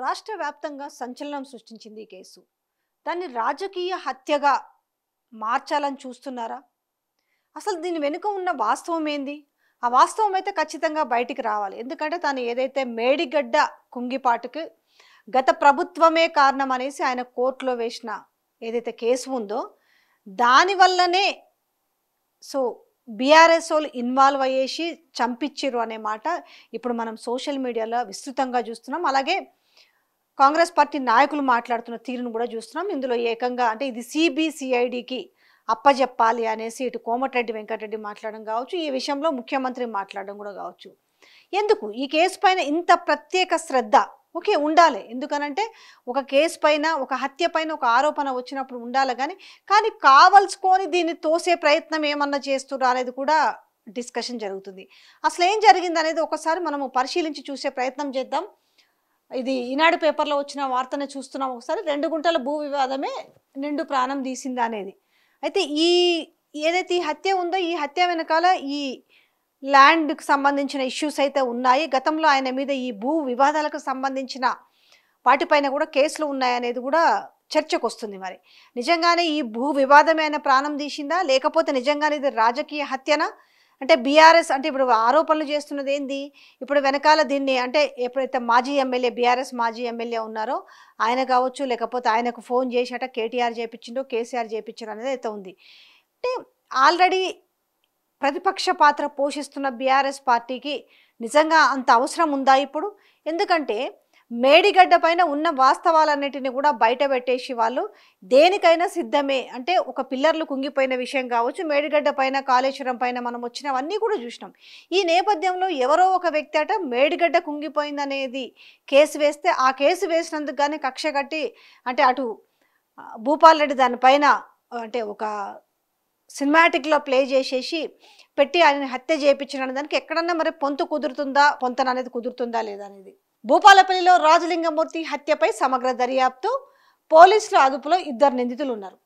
రాష్ట్ర వ్యాప్తంగా సంచలనం సృష్టించింది ఈ కేసు. దాన్ని రాజకీయ హత్యగా మార్చాలని చూస్తున్నారా? అసలు దీని వెనుక ఉన్న వాస్తవం ఏంది? ఆ వాస్తవం అయితే ఖచ్చితంగా బయటికి రావాలి. ఎందుకంటే తను ఏదైతే మేడిగడ్డ కుంగిపాటుకి గత ప్రభుత్వమే కారణం అనేసి ఆయన కోర్టులో వేసిన ఏదైతే కేసు ఉందో దానివల్లనే సో బీఆర్ఎస్ వాళ్ళు ఇన్వాల్వ్ అయ్యేసి చంపించిర్రు అనే మాట ఇప్పుడు మనం సోషల్ మీడియాలో విస్తృతంగా చూస్తున్నాం. అలాగే కాంగ్రెస్ పార్టీ నాయకులు మాట్లాడుతున్న తీరును కూడా చూస్తున్నాం. ఇందులో ఏకంగా అంటే ఇది సిబిసిఐడికి అప్పజెప్పాలి అనేసి ఇటు కోమటిరెడ్డి వెంకటరెడ్డి మాట్లాడడం కావచ్చు, ఈ విషయంలో ముఖ్యమంత్రి మాట్లాడడం కూడా కావచ్చు. ఎందుకు ఈ కేసు పైన ఇంత ప్రత్యేక శ్రద్ధ? ఓకే, ఉండాలి. ఎందుకనంటే ఒక కేసు పైన, ఒక హత్య పైన ఒక ఆరోపణ వచ్చినప్పుడు ఉండాలి. కానీ కావలసుకొని దీన్ని తోసే ప్రయత్నం ఏమన్నా చేస్తున్నారు అనేది కూడా డిస్కషన్ జరుగుతుంది. అసలు ఏం జరిగింది అనేది ఒకసారి మనము పరిశీలించి చూసే ప్రయత్నం చేద్దాం. ఇది ఈనాడు పేపర్లో వచ్చిన వార్తనే చూస్తున్నాం. ఒకసారి 2 గుంటల భూ వివాదమే నిండు ప్రాణం తీసిందా అనేది. అయితే ఏదైతే ఈ హత్య ఉందో ఈ హత్య వెనకాల ఈ ల్యాండ్కి సంబంధించిన ఇష్యూస్ అయితే ఉన్నాయి. గతంలో ఆయన మీద ఈ భూ వివాదాలకు సంబంధించిన వాటిపైన కూడా కేసులు ఉన్నాయనేది కూడా చర్చకు వస్తుంది. మరి నిజంగానే ఈ భూ వివాదమే ఆయన ప్రాణం తీసిందా, లేకపోతే నిజంగానే ఇది రాజకీయ హత్యనా? అంటే బీఆర్ఎస్ అంటే ఇప్పుడు ఆరోపణలు చేస్తున్నది ఏంది? ఇప్పుడు వెనకాల దీన్ని అంటే ఎప్పుడైతే మాజీ ఎమ్మెల్యే బీఆర్ఎస్ మాజీ ఎమ్మెల్యే ఉన్నారో ఆయన కావచ్చు, లేకపోతే ఆయనకు ఫోన్ చేశాట కేటీఆర్ చేయించిండో కేసీఆర్ చేయించారు అనేది అయితే ఉంది. అంటే ఆల్రెడీ ప్రతిపక్ష పాత్ర పోషిస్తున్న బీఆర్ఎస్ పార్టీకి నిజంగా అంత అవసరం ఉందా ఇప్పుడు? ఎందుకంటే మేడిగడ్డ పైన ఉన్న వాస్తవాలన్నిటిని కూడా బయట పెట్టేసి వాళ్ళు దేనికైనా సిద్ధమే. అంటే ఒక పిల్లర్లు కుంగిపోయిన విషయం కావచ్చు, మేడిగడ్డ పైన కాళేశ్వరం పైన మనం వచ్చినవన్నీ కూడా చూసినాం. ఈ నేపథ్యంలో ఎవరో ఒక వ్యక్తి అట మేడిగడ్డ కుంగిపోయిందనేది కేసు వేస్తే ఆ కేసు వేసినందుకు కానీ కక్ష కట్టి అంటే అటు భూపాల్ రెడ్డి దానిపైన అంటే ఒక సినిమాటిక్లో ప్లే చేసేసి పెట్టి ఆయన హత్య చేయించిన దానికి ఎక్కడన్నా మరి పొంతన అనేది కుదురుతుందా లేదా అనేది. భూపాలపల్లిలో రాజలింగమూర్తి హత్యపై సమగ్ర దర్యాప్తు, పోలీసుల అదుపులో 2 నిందితులు ఉన్నారు.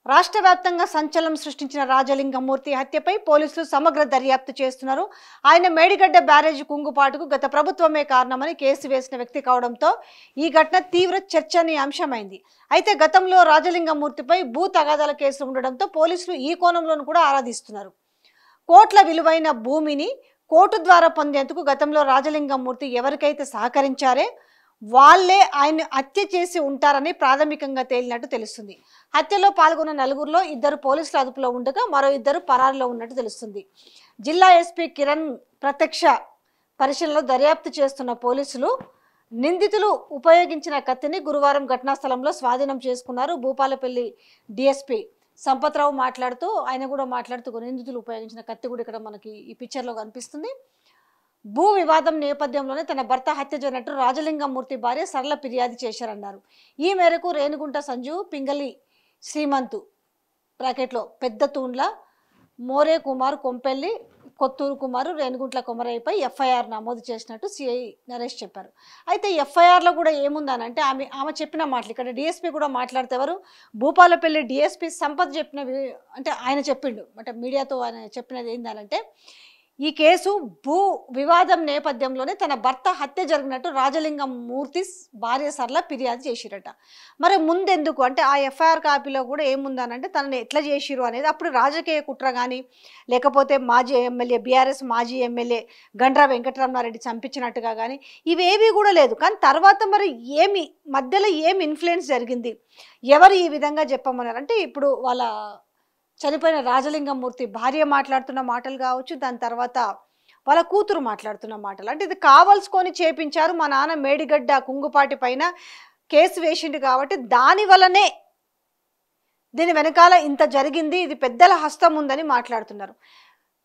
రాష్ట్ర వ్యాప్తంగా సంచలనం సృష్టించిన రాజలింగమూర్తి హత్యపై పోలీసులు సమగ్ర దర్యాప్తు చేస్తున్నారు. ఆయన మేడిగడ్డ బ్యారేజీ కుంగుపాటుకు గత ప్రభుత్వమే కారణమని కేసు వేసిన వ్యక్తి కావడంతో ఈ ఘటన తీవ్ర చర్చనీయాంశమైంది. అయితే గతంలో రాజలింగమూర్తిపై భూ తగాదాల కేసులు ఉండడంతో పోలీసులు ఈ కోణంలోనూ కూడా ఆరాధిస్తున్నారు. కోట్ల విలువైన భూమిని కోర్టు ద్వారా పొందేందుకు గతంలో రాజలింగమూర్తి ఎవరికైతే సహకరించారే వాళ్ళే ఆయన్ని హత్య చేసి ఉంటారని ప్రాథమికంగా తేలినట్టు తెలుస్తుంది. హత్యలో పాల్గొన్న 4గురిలో 2 పోలీసుల అదుపులో ఉండగా మరో 2 పరారీలో ఉన్నట్టు తెలుస్తుంది. జిల్లా ఎస్పీ కిరణ్ ప్రత్యక్ష పరిశీలనలో దర్యాప్తు చేస్తున్న పోలీసులు నిందితులు ఉపయోగించిన కత్తిని గురువారం ఘటనా స్థలంలో స్వాధీనం చేసుకున్నారు. భూపాలపల్లి డిఎస్పీ సంపత్రావు మాట్లాడుతూ నిందితులు ఉపయోగించిన కత్తి కూడా ఇక్కడ మనకి ఈ పిక్చర్లో కనిపిస్తుంది. భూ వివాదం నేపథ్యంలోనే తన భర్త హత్య జరిగినట్టు రాజలింగమూర్తి భార్య సరళ ఫిర్యాదు చేశారన్నారు. ఈ మేరకు రేణుగుంట సంజు, పింగళి శ్రీమంతు బ్రాకెట్లో పెద్ద తూండ్ల, మోరే కుమార్, కొంపెల్లి, కొత్తూరు కుమారు, రేణుగుంట్ల కొమరయ్యపై ఎఫ్ఐఆర్ నమోదు చేసినట్టు సిఐ నరేష్ చెప్పారు. అయితే ఎఫ్ఐఆర్లో కూడా ఏముందనంటే ఆమె చెప్పిన మాటలు ఇక్కడ డిఎస్పీ కూడా మాట్లాడితే ఎవరు భూపాలపల్లి డిఎస్పీ సంపత్ చెప్పినవి అంటే ఆయన చెప్పిండు అంటే మీడియాతో ఆయన చెప్పినది ఏందనంటే ఈ కేసు భూ వివాదం నేపథ్యంలోనే తన భర్త హత్య జరిగినట్టు రాజలింగమూర్తి భార్య సరళ ఫిర్యాదు చేసిరట. మరి ముందెందుకు అంటే ఆ ఎఫ్ఐఆర్ కాపీలో కూడా ఏముందనంటే తనని ఎట్లా చేసిరు అనేది అప్పుడు రాజకీయ కుట్ర కానీ లేకపోతే మాజీ ఎమ్మెల్యే బీఆర్ఎస్ మాజీ ఎమ్మెల్యే గండ్ర వెంకటరమణారెడ్డి చంపించినట్టుగా కానీ ఇవేవి కూడా లేదు. కానీ తర్వాత మరి మధ్యలో ఏమి ఇన్ఫ్లుయెన్స్ జరిగింది, ఎవరు ఈ విధంగా చెప్పమన్నారంటే ఇప్పుడు వాళ్ళ చనిపోయిన రాజలింగమూర్తి భార్య మాట్లాడుతున్న మాటలు కావచ్చు, దాని తర్వాత వాళ్ళ కూతురు మాట్లాడుతున్న మాటలు. అంటే ఇది కావలసుకొని చేపించారు, మా నాన్న మేడిగడ్డ కుంగుపాటి పైన కేసు వేసిండు కాబట్టి దాని వల్లనే దీని వెనకాల ఇంత జరిగింది, ఇది పెద్దల హస్తం ఉందని మాట్లాడుతున్నారు.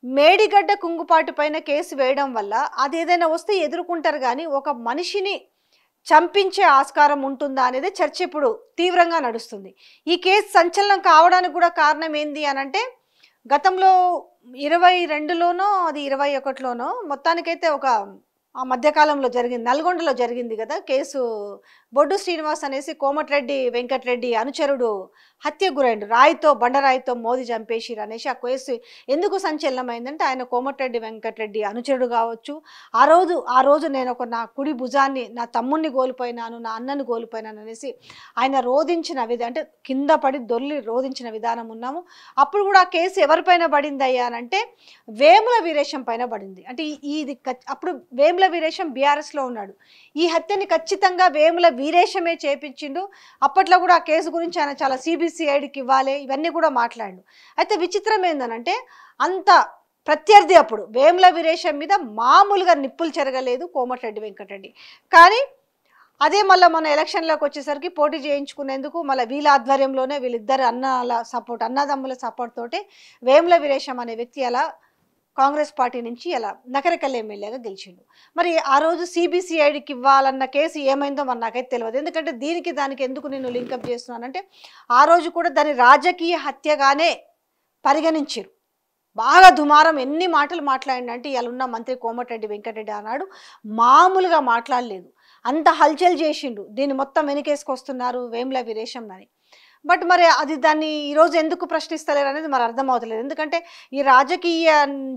మేడిగడ్డ కుంగుపాటి పైన కేసు వేయడం వల్ల అది ఏదైనా వస్తే ఎదుర్కొంటారు కానీ ఒక మనిషిని చంపించే ఆస్కారం ఉంటుందా అనేది చర్చ ఇప్పుడు తీవ్రంగా నడుస్తుంది. ఈ కేసు సంచలనం కావడానికి కూడా కారణం ఏంది అనంటే గతంలో 22లోనో అది 21లోనో మొత్తానికైతే ఒక ఆ మధ్యకాలంలో జరిగింది, నల్గొండలో జరిగింది కదా కేసు, బొడ్డు శ్రీనివాస్ అనేసి కోమటిరెడ్డి వెంకటరెడ్డి అనుచరుడు హత్య గురైండు, రాయితో బండరాయితో మోది చంపేసిరు అనేసి ఆ కేసు ఎందుకు సంచలనమైందంటే ఆయన కోమటిరెడ్డి వెంకటరెడ్డి అనుచరుడు కావచ్చు. ఆ రోజు నేను నా కుడి భుజాన్ని, నా తమ్ముడిని కోల్పోయినాను, నా అన్నని కోల్పోయినాను అనేసి ఆయన రోధించిన అంటే కింద పడి దొర్లి రోధించిన విధానం ఉన్నాము. అప్పుడు కూడా ఆ కేసు ఎవరిపైన పడింది అయ్యానంటే వేముల వీరేశం పైన పడింది. అంటే ఇది అప్పుడు వేముల వీరేశం బీఆర్ఎస్లో ఉన్నాడు. ఈ హత్యని ఖచ్చితంగా వేముల వీరేశమే చేపించిండు. అప్పట్లో కూడా ఆ కేసు గురించి ఆయన చాలా సిబిసిఐడికి ఇవ్వాలి ఇవన్నీ కూడా మాట్లాడు. అయితే విచిత్రం ఏందనంటే అంత ప్రత్యర్థి అప్పుడు వేముల వీరేశం మీద మామూలుగా నిప్పులు చెరగలేదు కోమటిరెడ్డి వెంకటరెడ్డి. కానీ అదే మళ్ళీ మన ఎలక్షన్లోకి వచ్చేసరికి పోటీ చేయించుకునేందుకు మళ్ళీ వీళ్ళ ఆధ్వర్యంలోనే వీళ్ళిద్దరు అన్నదమ్ముల సపోర్ట్ తోటి వేముల వీరేశం అనే వ్యక్తి అలా కాంగ్రెస్ పార్టీ నుంచి అలా నకరికల్ ఎమ్మెల్యేగా గెలిచిండు. మరి ఆ రోజు సిబిసిఐడికి ఇవ్వాలన్న కేసు ఏమైందో మరి నాకైతే తెలియదు. ఎందుకంటే దానికి ఎందుకు నేను లింకప్ చేస్తున్నానంటే ఆ రోజు కూడా దాని రాజకీయ హత్యగానే పరిగణించారు. బాగా దుమారం ఎన్ని మాటలు మాట్లాడిందంటే ఇవాళ ఉన్న మంత్రి కోమటిరెడ్డి వెంకటరెడ్డి అన్నాడు మామూలుగా మాట్లాడలేదు, అంత హల్చల్ చేసిండు, దీన్ని మొత్తం వెనుకేసుకొస్తున్నారు వేముల వీరేశం అని. బట్ మరి అది దాన్ని ఈరోజు ఎందుకు ప్రశ్నిస్తలేరు అనేది మరి అర్థమవుతలేదు. ఎందుకంటే ఈ రాజకీయ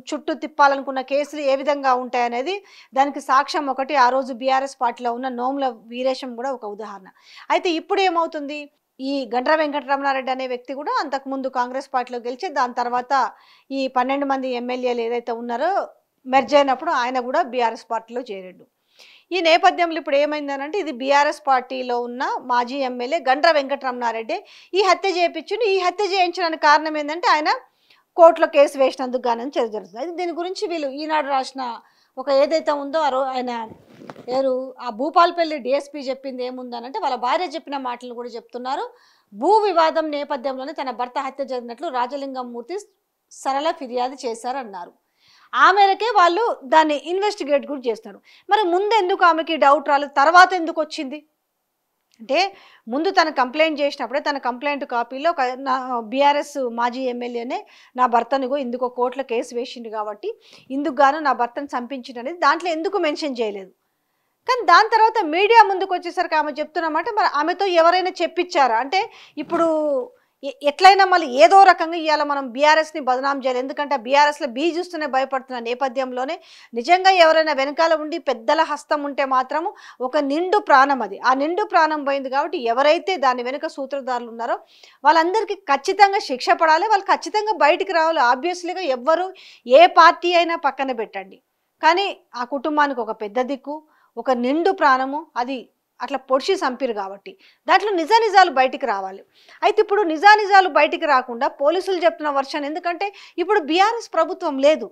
చుట్టూ తిప్పాలనుకున్న కేసులు ఏ విధంగా ఉంటాయనేది దానికి సాక్ష్యం ఒకటి ఆ రోజు బీఆర్ఎస్ పార్టీలో ఉన్న నోముల వీరేశం కూడా ఒక ఉదాహరణ. అయితే ఇప్పుడు ఏమవుతుంది, ఈ గండ్ర వెంకటరమణారెడ్డి అనే వ్యక్తి కూడా అంతకుముందు కాంగ్రెస్ పార్టీలో గెలిచి దాని తర్వాత ఈ 12 మంది ఎమ్మెల్యేలు ఏదైతే ఉన్నారో మెర్జ్ అయినప్పుడు ఆయన కూడా బీఆర్ఎస్ పార్టీలో చేరాడు. ఈ నేపథ్యంలో ఇప్పుడు ఏమైందనంటే ఇది బీఆర్ఎస్ పార్టీలో ఉన్న మాజీ ఎమ్మెల్యే గండ్ర వెంకటరమణారెడ్డి ఈ హత్య చేయించిండు. ఈ హత్య చేయించడానికి కారణం ఏంటంటే ఆయన కోర్టులో కేసు వేసినందుకు గానని జరుగుతుంది. అయితే దీని గురించి వీళ్ళు ఈనాడు రాసిన ఒక ఏదైతే ఉందో ఆయన ఆ భూపాలపల్లి డిఎస్పీ చెప్పింది ఏముందనంటే వాళ్ళ భార్య చెప్పిన మాటలు కూడా చెప్తున్నారు. భూ వివాదం నేపథ్యంలోనే తన భర్త హత్య జరిగినట్లు రాజలింగం మూర్తి సరళ ఫిర్యాదు చేశారన్నారు. ఆ మేరకే వాళ్ళు దాన్ని ఇన్వెస్టిగేట్ కూడా చేస్తారు. మరి ముందు ఎందుకు ఆమెకి డౌట్ రాలేదు, తర్వాత ఎందుకు వచ్చింది అంటే ముందు తను కంప్లైంట్ చేసినప్పుడే తన కంప్లైంట్ కాపీలో బీఆర్ఎస్ మాజీ ఎమ్మెల్యేనే నా భర్తను ఇందుకు కోర్టులో కేసు వేసిండు కాబట్టి ఇందుకు గాను నా భర్తను చంపించిండు అనేది దాంట్లో ఎందుకు మెన్షన్ చేయలేదు. కానీ దాని తర్వాత మీడియా ముందుకు వచ్చేసరికి ఆమె చెప్తున్నమాట మరి ఆమెతో ఎవరైనా చెప్పించారా అంటే ఇప్పుడు ఎట్లయినా మళ్ళీ ఏదో రకంగా ఇవాళ మనం బీఆర్ఎస్ని బదనాం చేయాలి. ఎందుకంటే బీఆర్ఎస్లో చూస్తూనే భయపడుతున్న నేపథ్యంలోనే నిజంగా ఎవరైనా వెనకాల ఉండి పెద్దల హస్తం ఉంటే మాత్రము ఒక నిండు ప్రాణం అది ఆ నిండు ప్రాణం పోయింది. కాబట్టి ఎవరైతే దాని వెనుక సూత్రధారులు ఉన్నారో వాళ్ళందరికీ ఖచ్చితంగా శిక్ష పడాలి, వాళ్ళు ఖచ్చితంగా బయటికి రావాలి. ఆబ్వియస్లీగా ఎవ్వరు ఏ పార్టీ అయినా పక్కన పెట్టండి, కానీ ఆ కుటుంబానికి ఒక పెద్ద దిక్కు, ఒక నిండు ప్రాణము అది అట్లా పొడిచి చంపిరు కాబట్టి దాంట్లో నిజాలు బయటికి రావాలి. అయితే ఇప్పుడు నిజాలు బయటికి రాకుండా పోలీసులు చెప్తున్న వర్షన్, ఎందుకంటే ఇప్పుడు బీఆర్ఎస్ ప్రభుత్వం లేదు,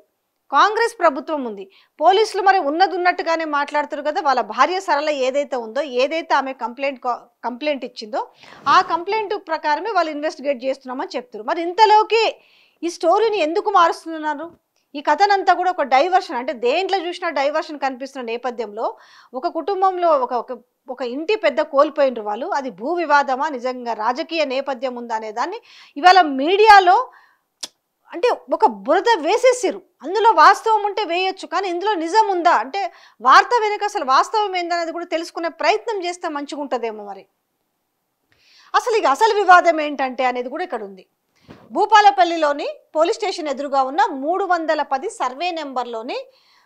కాంగ్రెస్ ప్రభుత్వం ఉంది. పోలీసులు మరి ఉన్నట్టుగానే మాట్లాడుతారు కదా. వాళ్ళ భార్య సరళ ఏదైతే ఉందో, ఏదైతే ఆమె కంప్లైంట్ ఇచ్చిందో ఆ కంప్లైంట్ ప్రకారమే వాళ్ళు ఇన్వెస్టిగేట్ చేస్తున్నామని చెప్తారు. మరి ఇంతలోకి ఈ స్టోరీని ఎందుకు మారుస్తున్నారు? ఈ కథనంతా కూడా ఒక డైవర్షన్, అంటే దేంట్లో చూసినా డైవర్షన్ కనిపిస్తున్న నేపథ్యంలో ఒక కుటుంబంలో ఒక ఇంటి పెద్ద కోల్పోయినరు వాళ్ళు, అది భూ వివాదమా నిజంగా రాజకీయ నేపథ్యం ఉందా అనే దాన్ని ఇవాళ మీడియాలో అంటే ఒక బురద వేసేసారు. అందులో వాస్తవం ఉంటే వేయొచ్చు, కానీ ఇందులో నిజం ఉందా అంటే వార్త వెనుక అసలు వాస్తవం ఏందనేది కూడా తెలుసుకునే ప్రయత్నం చేస్తే మంచిగా ఉంటుందేమో. మరి అసలు వివాదం ఏంటంటే అనేది కూడా ఇక్కడ ఉంది. భూపాలపల్లిలోని పోలీస్ స్టేషన్ ఎదురుగా ఉన్న 310 సర్వే నెంబర్లోని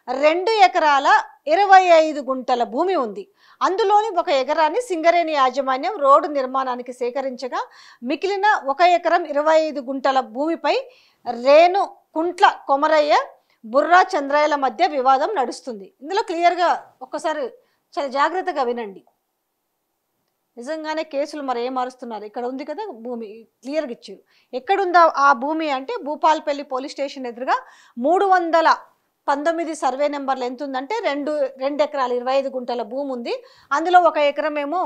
2 ఎకరాల 25 గుంటల భూమి ఉంది. అందులోని 1 ఎకరాన్ని సింగరేణి యాజమాన్యం రోడ్డు నిర్మాణానికి సేకరించగా మిగిలిన 1 ఎకరం 25 గుంటల భూమిపై రేణు కుంట్ల కొమరయ్య బుర్రా చంద్రయ్యల మధ్య వివాదం నడుస్తుంది. ఇందులో క్లియర్గా ఒక్కసారి చాలా జాగ్రత్తగా వినండి. నిజంగానే కేసులు మరి ఏం మారుస్తున్నారు, ఇక్కడ ఉంది కదా భూమి క్లియర్గా ఇచ్చారు. ఎక్కడుందా ఆ భూమి అంటే భూపాలపల్లి పోలీస్ స్టేషన్ ఎదురుగా 319 సర్వే నెంబర్లు ఎంత ఉందంటే 2 ఎకరాల 25 గుంటల భూమి ఉంది. అందులో 1 ఎకరం ఏమో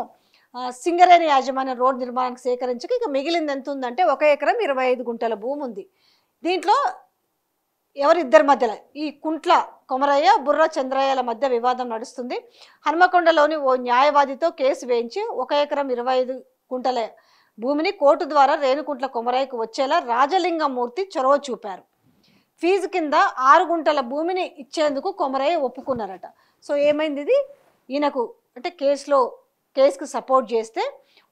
సింగరేణి యాజమాన్యం రోడ్డు నిర్మాణానికి సేకరించక ఇక మిగిలింది ఎంత ఉందంటే 1 ఎకరం 25 గుంటల భూమి ఉంది. దీంట్లో ఎవరిద్దరి మధ్యలో ఈ కుంట్ల కొమరయ్య బుర్రా చంద్రయ్యల మధ్య వివాదం నడుస్తుంది. హనుమకొండలోని ఓ న్యాయవాదితో కేసు వేయించి 1 ఎకరం 25 గుంటల భూమిని కోర్టు ద్వారా రేణుకుంట్ల కొమరయ్యకు వచ్చేలా రాజలింగం మూర్తి చొరవ చూపారు. ఫీజు కింద 6 గుంటల భూమిని ఇచ్చేందుకు కొమరయ్య ఒప్పుకున్నారట. సో ఏమైంది, ఇది ఈయనకు అంటే కేసులో కేసుకు సపోర్ట్ చేస్తే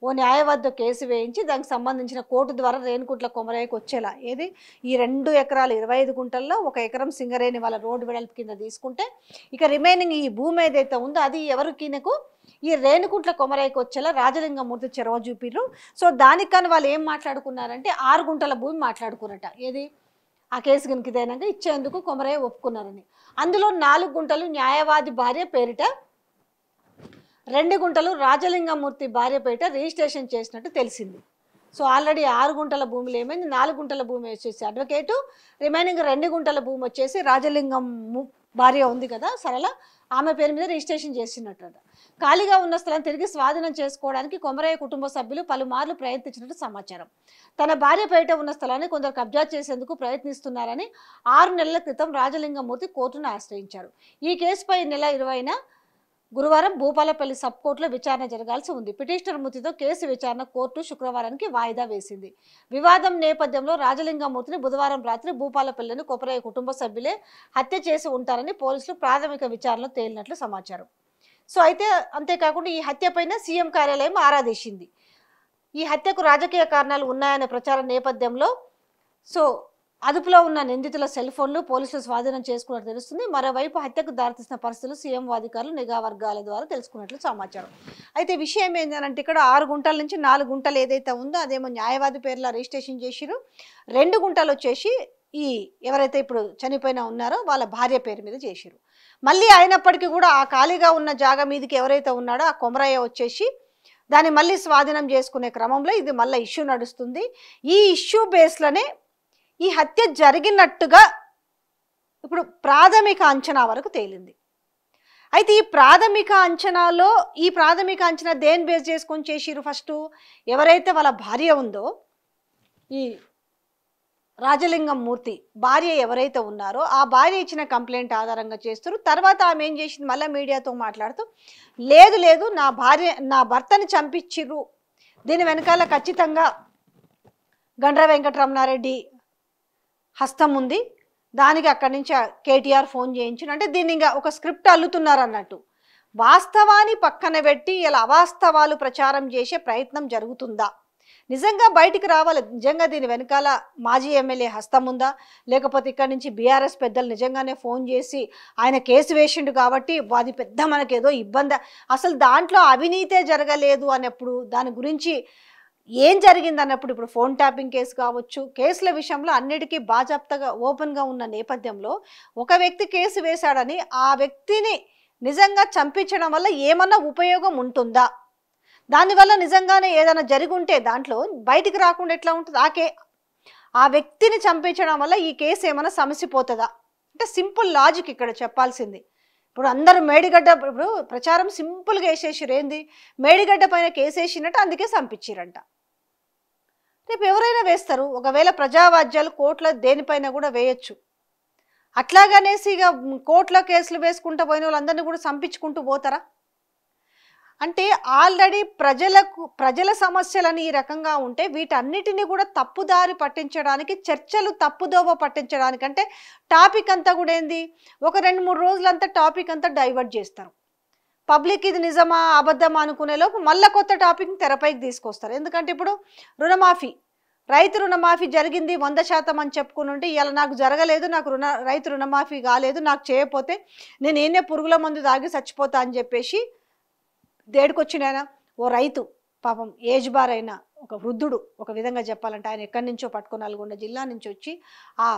ఓ న్యాయవాదితో కేసు వేయించి దానికి సంబంధించిన కోర్టు ద్వారా రేణుగుంట్ల కొమరయ్యకు వచ్చేలా ఏది ఈ 2 ఎకరాలు 25 గుంటల్లో 1 ఎకరం సింగరేణి వాళ్ళ రోడ్డు వెడల్పు కింద తీసుకుంటే ఇక రిమైనింగ్ ఈ భూమి ఏదైతే ఉందో అది ఎవరికినకు ఈ రేణుగుంట్ల కొమరయ్యకు వచ్చేలా రాజలింగమూర్తి చొరవ చూపిర్రు. సో దానికని వాళ్ళు ఏం మాట్లాడుకున్నారంటే 6 గుంటల భూమి మాట్లాడుకున్నట. ఏది ఆ కేసు కనుక ఇదైనాక ఇచ్చేందుకు కొమరయ్య ఒప్పుకున్నారని. అందులో 4 గుంటలు న్యాయవాది భార్య పేరిట, 2 గుంటలు రాజలింగమూర్తి భార్య పేరిట రిజిస్ట్రేషన్ చేసినట్టు తెలిసింది. సో ఆల్రెడీ 6 గుంటల భూమిలో ఏమైంది, 4 గుంటల భూమి వచ్చేసి అడ్వకేటు, రిమైనింగ్ 2 గుంటల భూమి వచ్చేసి రాజలింగం భార్య ఉంది కదా సరళ, ఆమె పేరు మీద రిజిస్ట్రేషన్ చేసినట్టు. ఖాళీగా ఉన్న స్థలం తిరిగి స్వాధీనం చేసుకోవడానికి కొమరయ్య కుటుంబ సభ్యులు పలుమార్లు ప్రయత్నించినట్టు సమాచారం. తన భార్య పేరిట ఉన్న స్థలాన్ని కొందరు కబ్జా చేసేందుకు ప్రయత్నిస్తున్నారని 6 నెలల క్రితం రాజలింగమూర్తి కోర్టును ఆశ్రయించారు. ఈ కేసుపై నెల 20న గురువారం భూపాలపల్లి సబ్ కోర్టులో విచారణ జరగాల్సి ఉంది. పిటిషనర్ మృతితో కేసు విచారణ కోర్టు శుక్రవారానికి వాయిదా వేసింది. వివాదం నేపథ్యంలో రాజలింగమూర్తిని బుధవారం రాత్రి భూపాలపల్లిని కొమరయ్య కుటుంబ సభ్యులే హత్య చేసి ఉంటారని పోలీసులు ప్రాథమిక విచారణలో తేలినట్లు సమాచారం. సో అయితే అంతేకాకుండా ఈ హత్యపైన సీఎం కార్యాలయం ఆరాధించింది. ఈ హత్యకు రాజకీయ కారణాలు ఉన్నాయనే ప్రచారం నేపథ్యంలో సో అదుపులో ఉన్న నిందితుల సెల్ ఫోన్లు పోలీసులు స్వాధీనం చేసుకున్నట్టు తెలుస్తుంది. మరోవైపు హత్యకు దారితీసిన పరిస్థితులు సీఎం అధికారులు నిఘా వర్గాల ద్వారా తెలుసుకున్నట్లు సమాచారం. అయితే విషయం ఏంటంటే ఇక్కడ 6 గుంటల నుంచి 4 గుంటలు ఏదైతే ఉందో అదేమో న్యాయవాది పేర్ల రిజిస్ట్రేషన్ చేసిరు, 2 గుంటలు వచ్చేసి ఈ ఎవరైతే ఇప్పుడు చనిపోయిన ఉన్నారో వాళ్ళ భార్య పేరు మీద చేసిరు. మళ్ళీ అయినప్పటికీ కూడా ఆ ఖాళీగా ఉన్న జాగా మీదకి ఎవరైతే ఉన్నాడో ఆ కొమరయ్య వచ్చేసి దాన్ని మళ్ళీ స్వాధీనం చేసుకునే క్రమంలో ఇది మళ్ళీ ఇష్యూ నడుస్తుంది. ఈ ఇష్యూ బేస్లోనే ఈ హత్య జరిగినట్టుగా ఇప్పుడు ప్రాథమిక అంచనా వరకు తేలింది. అయితే ఈ ప్రాథమిక అంచనా దేని బేస్ చేసుకొని చేసిరు? ఫస్ట్ ఎవరైతే వాళ్ళ భార్య ఉందో ఈ రాజలింగం మూర్తి భార్య ఎవరైతే ఉన్నారో ఆ భార్య ఇచ్చిన కంప్లైంట్ ఆధారంగా చేస్తారు. తర్వాత ఆమె ఏం చేసింది, మళ్ళీ మీడియాతో మాట్లాడుతూ లేదు నా భర్తని చంపించిర్రు, దీని వెనకాల ఖచ్చితంగా గండ్ర వెంకటరమణారెడ్డి హస్తం ఉంది, దానికి అక్కడి నుంచి కేటీఆర్ ఫోన్ చేయించిన అంటే దీన్ని ఇంకా ఒక స్క్రిప్ట్ అల్లుతున్నారు అన్నట్టు. వాస్తవాన్ని పక్కన పెట్టి ఇలా అవాస్తవాలు ప్రచారం చేసే ప్రయత్నం జరుగుతుందా, నిజంగా బయటికి రావాలి, నిజంగా దీని వెనకాల మాజీ ఎమ్మెల్యే హస్తం ఉందా, లేకపోతే ఇక్కడ నుంచి బీఆర్ఎస్ పెద్దలు నిజంగానే ఫోన్ చేసి ఆయన కేసు వేసిండు కాబట్టి అది పెద్ద మనకేదో ఇబ్బంది, అసలు దాంట్లో అవినీతే జరగలేదు అన్నప్పుడు దాని గురించి ఏం జరిగింది అన్నప్పుడు ఇప్పుడు ఫోన్ ట్యాపింగ్ కేసు కావచ్చు, కేసుల విషయంలో అన్నిటికీ బాజాప్తగా ఓపెన్గా ఉన్న నేపథ్యంలో ఒక వ్యక్తి కేసు వేశాడని ఆ వ్యక్తిని నిజంగా చంపించడం వల్ల ఏమన్నా ఉపయోగం ఉంటుందా, దానివల్ల నిజంగానే ఏదైనా జరిగి ఉంటే దాంట్లో బయటికి రాకుండా ఎట్లా ఉంటుంది, ఆ వ్యక్తిని చంపించడం వల్ల ఈ కేసు ఏమైనా సమసిపోతుందా అంటే సింపుల్ లాజిక్ ఇక్కడ చెప్పాల్సింది. ఇప్పుడు అందరూ మేడిగడ్డ ఇప్పుడు ప్రచారం సింపుల్గా వేసేసారు, ఏంది మేడిగడ్డ పైన కేసు వేసినట్టు అందుకే చంపించారంట. రేపు ఎవరైనా వేస్తారు, ఒకవేళ ప్రజావాజ్యాలు కోర్టులో దేనిపైన కూడా వేయచ్చు. అట్లాగనేసి ఇక కోర్టులో కేసులు వేసుకుంటూ పోయిన వాళ్ళందరినీ కూడా చంపించుకుంటూ పోతారా అంటే ఆల్రెడీ ప్రజల సమస్యలని ఈ రకంగా ఉంటే వీటన్నిటిని కూడా తప్పుదారి పట్టించడానికి, చర్చలు తప్పుదోవ పట్టించడానికి అంటే టాపిక్ అంతా కూడా ఏంది ఒక 2-3 రోజులంతా టాపిక్ అంతా డైవర్ట్ చేస్తారు. పబ్లిక్ ఇది నిజమా అబద్ధమా అనుకునే లోపు మళ్ళీ కొత్త టాపిక్ని తెరపైకి తీసుకొస్తారు. ఎందుకంటే ఇప్పుడు రుణమాఫీ, రైతు రుణమాఫీ జరిగింది 100% అని చెప్పుకుని ఉంటే ఇలా నాకు జరగలేదు, నాకు రైతు రుణమాఫీ కాలేదు, నాకు చేయకపోతే నేను ఏనే పురుగుల మందు తాగి చచ్చిపోతా అని చెప్పేసి దేడుకొచ్చినాయన ఓ రైతు పాపం ఏజ్ బార్ అయిన ఒక వృద్ధుడు, ఒక విధంగా చెప్పాలంటే ఆయన ఎక్కడి నుంచో పట్టుకొని నల్గొండ జిల్లా నుంచి వచ్చి ఆ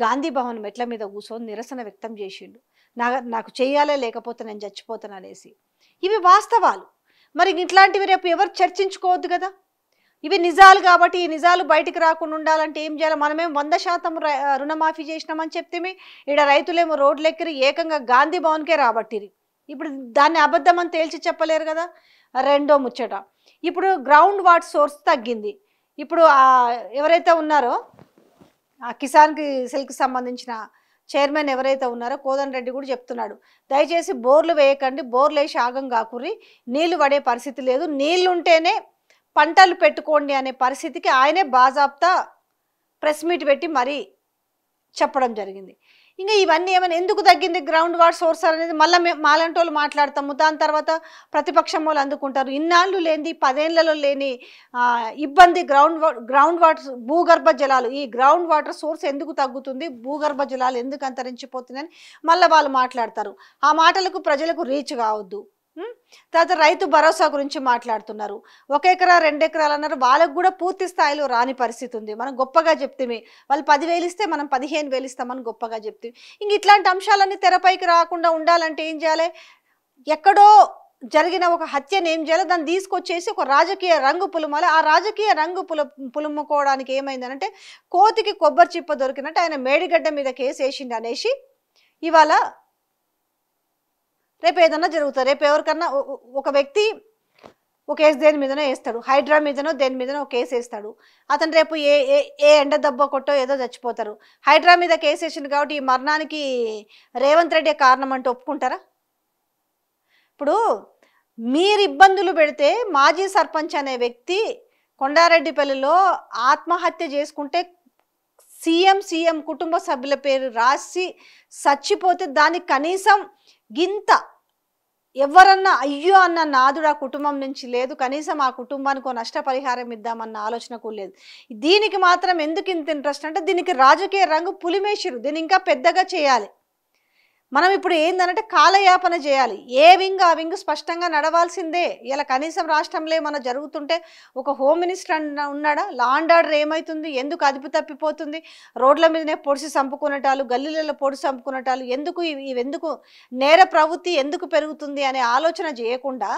గాంధీ భవన్ మెట్ల మీద కూర్చొని నిరసన వ్యక్తం చేసిండు, నాకు చెయ్యాలే లేకపోతే నేను చచ్చిపోతాను అనేసి. ఇవి వాస్తవాలు, మరి ఇట్లాంటివి రేపు ఎవరు చర్చించుకోవద్దు కదా, ఇవి నిజాలు కాబట్టి ఈ నిజాలు బయటికి రాకుండా ఉండాలంటే ఏం చేయాలి, మనమేం 100% రుణమాఫీ చేసినామని చెప్తేమే ఈడ రైతులేమో రోడ్లు ఎక్కిరి ఏకంగా గాంధీ భవన్కే రాబట్టిరి. ఇప్పుడు దాన్ని అబద్ధం అని తేల్చి చెప్పలేరు కదా. రెండో ముచ్చట, ఇప్పుడు గ్రౌండ్ వాటర్ సోర్స్ తగ్గింది. ఇప్పుడు ఎవరైతే ఉన్నారో ఆ కిసాన్కి సిల్క్ సంబంధించిన చైర్మన్ ఎవరైతే ఉన్నారో కోదండ రెడ్డి కూడా చెప్తున్నాడు, దయచేసి బోర్లు వేయకండి, బోర్లు వేసి ఆగం కాకుర్రి, నీళ్లు పడే పరిస్థితి లేదు, నీళ్లు ఉంటేనే పంటలు పెట్టుకోండి అనే పరిస్థితికి ఆయనే బాజాప్తా ప్రెస్ మీట్ పెట్టి మరీ చెప్పడం జరిగింది. ఇంకా ఇవన్నీ ఏమైనా ఎందుకు తగ్గింది గ్రౌండ్ వాటర్ సోర్స్ అనేది మళ్ళీ మాలాంటి వాళ్ళు మాట్లాడతాము. దాని తర్వాత ప్రతిపక్షం వాళ్ళు అందుకుంటారు. ఇన్నాళ్ళు లేని 10 ఏళ్లలో లేని ఇబ్బంది గ్రౌండ్ వాటర్ భూగర్భ జలాలు, ఈ గ్రౌండ్ వాటర్ సోర్స్ ఎందుకు తగ్గుతుంది, భూగర్భ జలాలు ఎందుకు అంతరించిపోతుందని మళ్ళీ వాళ్ళు మాట్లాడతారు. ఆ మాటలకు ప్రజలకు రీచ్ కావద్దు. తర్వాత రైతు భరోసా గురించి మాట్లాడుతున్నారు. 1 ఎకరా 2 ఎకరాలు అన్నారు. వాళ్ళకు కూడా పూర్తి స్థాయిలో రాని పరిస్థితి ఉంది. మనం గొప్పగా చెప్తే వాళ్ళు 10,000 ఇస్తే మనం 15,000 ఇస్తామని గొప్పగా చెప్తే, ఇంక ఇట్లాంటి అంశాలన్నీ తెరపైకి రాకుండా ఉండాలంటే ఏం చేయాలి? ఎక్కడో జరిగిన ఒక హత్యను ఏం చేయాలి, దాన్ని తీసుకొచ్చేసి ఒక రాజకీయ రంగు పులుమాలి. ఆ రాజకీయ రంగు పులుముకోవడానికి ఏమైందనంటే కోతికి కొబ్బరి చిప్ప దొరికినట్టు ఆయన మేడిగడ్డ మీద కేసు వేసిండు అనేసి ఇవాళ రేపు ఏదన్నా జరుగుతుంది. రేపు ఎవరికన్నా ఒక వ్యక్తి ఒక కేసు దేని మీదనో వేస్తాడు, హైడ్రా మీదనో దేని మీదనో ఒక కేసు వేస్తాడు. అతను రేపు ఏ ఎండ దెబ్బ కొట్టో ఏదో చచ్చిపోతారు. హైడ్రా మీద కేసు వేసిండు కాబట్టి ఈ మరణానికి రేవంత్ రెడ్డి కారణం అంటే ఒప్పుకుంటారా? ఇప్పుడు మీరు ఇబ్బందులు పెడితే మాజీ సర్పంచ్ అనే వ్యక్తి కొండారెడ్డిపల్లిలో ఆత్మహత్య చేసుకుంటే సీఎం కుటుంబ సభ్యుల పేరు రాసి చచ్చిపోతే దానికి కనీసం గింత ఎవరన్నా అయ్యో అన్న నాదుడు ఆ కుటుంబం నుంచి లేదు. కనీసం ఆ కుటుంబానికి నష్టపరిహారం ఇద్దామన్న ఆలోచన కూడా లేదు. దీనికి మాత్రం ఎందుకు ఇంత ఇంట్రెస్ట్ అంటే దీనికి రాజకీయ రంగు పులిమేసిరు. దీన్ని ఇంకా పెద్దగా చేయాలి. మనం ఇప్పుడు ఏందనంటే కాలయాపన చేయాలి. ఏ వింగ్ ఆ వింగ్ స్పష్టంగా నడవాల్సిందే. ఇలా కనీసం రాష్ట్రంలో ఏమన్నా జరుగుతుంటే ఒక హోమ్ మినిస్టర్ ఉన్నాడా? లా అండ్ ఆర్డర్ ఏమవుతుంది? ఎందుకు అదుపు తప్పిపోతుంది? రోడ్ల మీదనే పొడిసి చంపుకునేటాలు, గల్లీలలో పొడిసి చంపుకునేటాలు ఎందుకు? ఇవెందుకు నేర ప్రవృత్తి ఎందుకు పెరుగుతుంది అనే ఆలోచన చేయకుండా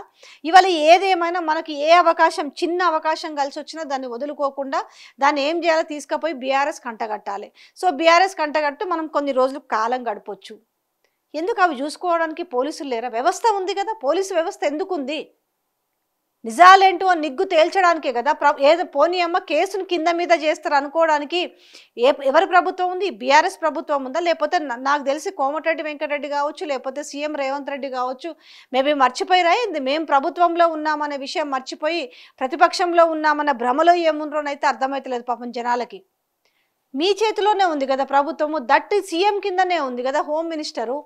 ఇవాళ ఏదేమైనా మనకి ఏ అవకాశం, చిన్న అవకాశం కలిసి వచ్చినా దాన్ని వదులుకోకుండా దాన్ని ఏం చేయాలో తీసుకుపోయి బీఆర్ఎస్ కంటగట్టాలి. సో బీఆర్ఎస్ కంటగట్టు మనం కొన్ని రోజులు కాలం గడపొచ్చు. ఎందుకు అవి చూసుకోవడానికి పోలీసులు లేరా? వ్యవస్థ ఉంది కదా. పోలీసు వ్యవస్థ ఎందుకు ఉంది? నిజాలేంటో నిగ్గు తేల్చడానికే కదా. ఏదో పోనీ అమ్మ కేసును కింద మీద చేస్తారు అనుకోవడానికి ఎవరి ప్రభుత్వం ఉంది? బీఆర్ఎస్ ప్రభుత్వం ఉందా? లేకపోతే నాకు తెలిసి కోమటిరెడ్డి వెంకటరెడ్డి కావచ్చు, లేకపోతే సీఎం రేవంత్ రెడ్డి కావచ్చు. మేబీ మర్చిపోయిరా మేము ప్రభుత్వంలో ఉన్నామనే విషయం మర్చిపోయి ప్రతిపక్షంలో ఉన్నామన్న భ్రమలో ఏముండ్రోనైతే అర్థమైతలేదు పాపం జనాలకి. మీ చేతిలోనే ఉంది కదా ప్రభుత్వము. దట్ సీఎం కిందనే ఉంది కదా హోమ్ మినిస్టరు.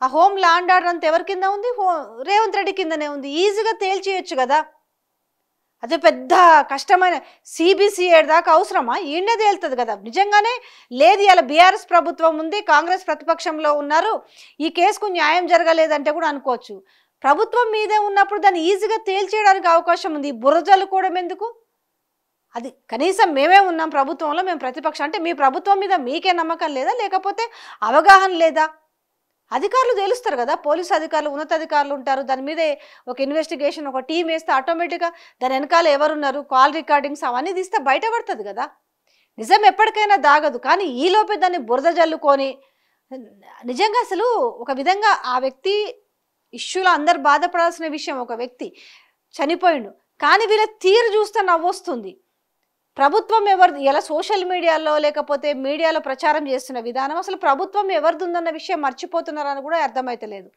ఆ హోమ్ లా అండ్ ఆర్డర్ అంతా ఎవరి కింద ఉంది? రేవంత్ రెడ్డి కిందనే ఉంది. ఈజీగా తేల్చేయచ్చు కదా. అదే పెద్ద కష్టమైన సిబిసిఐడి దాకా అవసరమా? ఈయనే తేలుతుంది కదా. నిజంగానే లేదు ఇలా బీఆర్ఎస్ ప్రభుత్వం ఉంది, కాంగ్రెస్ ప్రతిపక్షంలో ఉన్నారు, ఈ కేసుకు న్యాయం జరగలేదంటే కూడా అనుకోవచ్చు. ప్రభుత్వం మీదే ఉన్నప్పుడు దాన్ని ఈజీగా తేల్చేయడానికి అవకాశం ఉంది. బురజలు కూడా ఎందుకు? అది కనీసం మేమే ఉన్నాం ప్రభుత్వంలో, మేము ప్రతిపక్షం అంటే మీ ప్రభుత్వం మీద మీకే నమ్మకం లేదా? లేకపోతే అవగాహన లేదా? అధికారులు తెలుస్తారు కదా. పోలీసు అధికారులు, ఉన్నతాధికారులు ఉంటారు. దాని మీద ఒక ఇన్వెస్టిగేషన్, ఒక టీం వేస్తే ఆటోమేటిక్గా దాని వెనకాల ఎవరున్నారు, కాల్ రికార్డింగ్స్ అవన్నీ తీస్తే బయటపడుతుంది కదా. నిజం ఎప్పటికైనా దాగదు. కానీ ఈలోపే దాన్ని బురద జల్లుకొని నిజంగా అసలు ఒక విధంగా ఆ వ్యక్తి ఇష్యూలో అందరు బాధపడాల్సిన విషయం. ఒక వ్యక్తి చనిపోయిండు కానీ వీళ్ళ తీరు చూస్తే నవ్వొస్తుంది. ప్రభుత్వం ఎవరిది? ఇలా సోషల్ మీడియాలో లేకపోతే మీడియాలో ప్రచారం చేస్తున్న విధానం అసలు ప్రభుత్వం ఎవరిది ఉందన్న విషయం మర్చిపోతున్నారని కూడా అర్థమైతలేదు.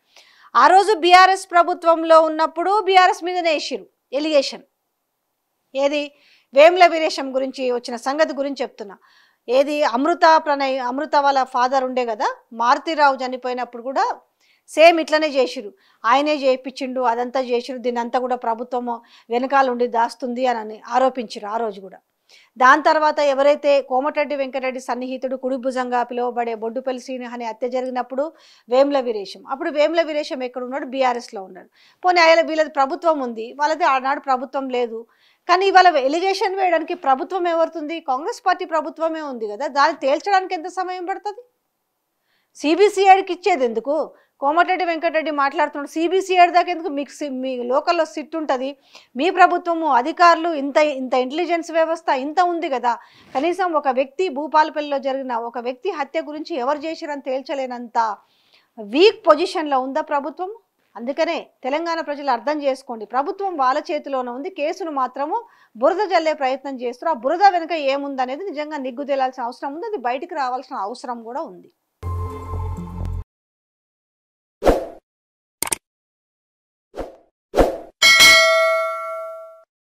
ఆ రోజు బీఆర్ఎస్ ప్రభుత్వంలో ఉన్నప్పుడు బీఆర్ఎస్ మీదనే వేసిరు ఎలిగేషన్. ఏది? వేముల వీరేశం గురించి వచ్చిన సంగతి గురించి చెప్తున్నా. ఏది? అమృత వాళ్ళ ఫాదర్ ఉండే కదా, మారుతిరావు చనిపోయినప్పుడు కూడా సేమ్ ఇట్లనే చేసిరు. ఆయనే చేయించిండు, అదంతా చేసిరు, దీని అంతా కూడా ప్రభుత్వము వెనకాల ఉండి దాస్తుంది అని ఆరోపించారు ఆ రోజు కూడా. దాని తర్వాత ఎవరైతే కోమటిరెడ్డి వెంకటరెడ్డి సన్నిహితుడు కుడి భుజంగా పిలువబడే బొడ్డుపల్లి శ్రీనివాస్ హత్య జరిగినప్పుడు వేముల వీరేశం, అప్పుడు వేముల వీరేశం ఎక్కడ ఉన్నాడు? బీఆర్ఎస్లో ఉన్నాడు. పోనీ ఆయన వీళ్ళది ప్రభుత్వం ఉంది, వాళ్ళది ఆనాడు ప్రభుత్వం లేదు. కానీ ఇవాళ ఎలిగేషన్ వేయడానికి ప్రభుత్వం ఎవరుతుంది? కాంగ్రెస్ పార్టీ ప్రభుత్వమే ఉంది కదా. దాన్ని తేల్చడానికి ఎంత సమయం పడుతుంది? సిబిసిఐడికి ఇచ్చేది ఎందుకు? కోమటిరెడ్డి వెంకటరెడ్డి మాట్లాడుతున్నాడు సిబిసిఐడి దాకా ఎందుకు? మీకు మీ లోకల్లో సిట్ ఉంటుంది, మీ ప్రభుత్వము అధికారులు ఇంత ఇంటెలిజెన్స్ వ్యవస్థ ఇంత ఉంది కదా. కనీసం ఒక వ్యక్తి భూపాలపల్లిలో జరిగిన ఒక వ్యక్తి హత్య గురించి ఎవరు చేసిరని తేల్చలేనంత వీక్ పొజిషన్లో ఉందా ప్రభుత్వం? అందుకనే తెలంగాణ ప్రజలు అర్థం చేసుకోండి, ప్రభుత్వం వాళ్ళ చేతిలోనే ఉంది. కేసును మాత్రము బురద జల్లే ప్రయత్నం చేస్తారు. ఆ బురద వెనుక ఏముందనేది నిజంగా నిగ్గు తేలాల్సిన అవసరం ఉంది. అది బయటికి రావాల్సిన అవసరం కూడా ఉంది.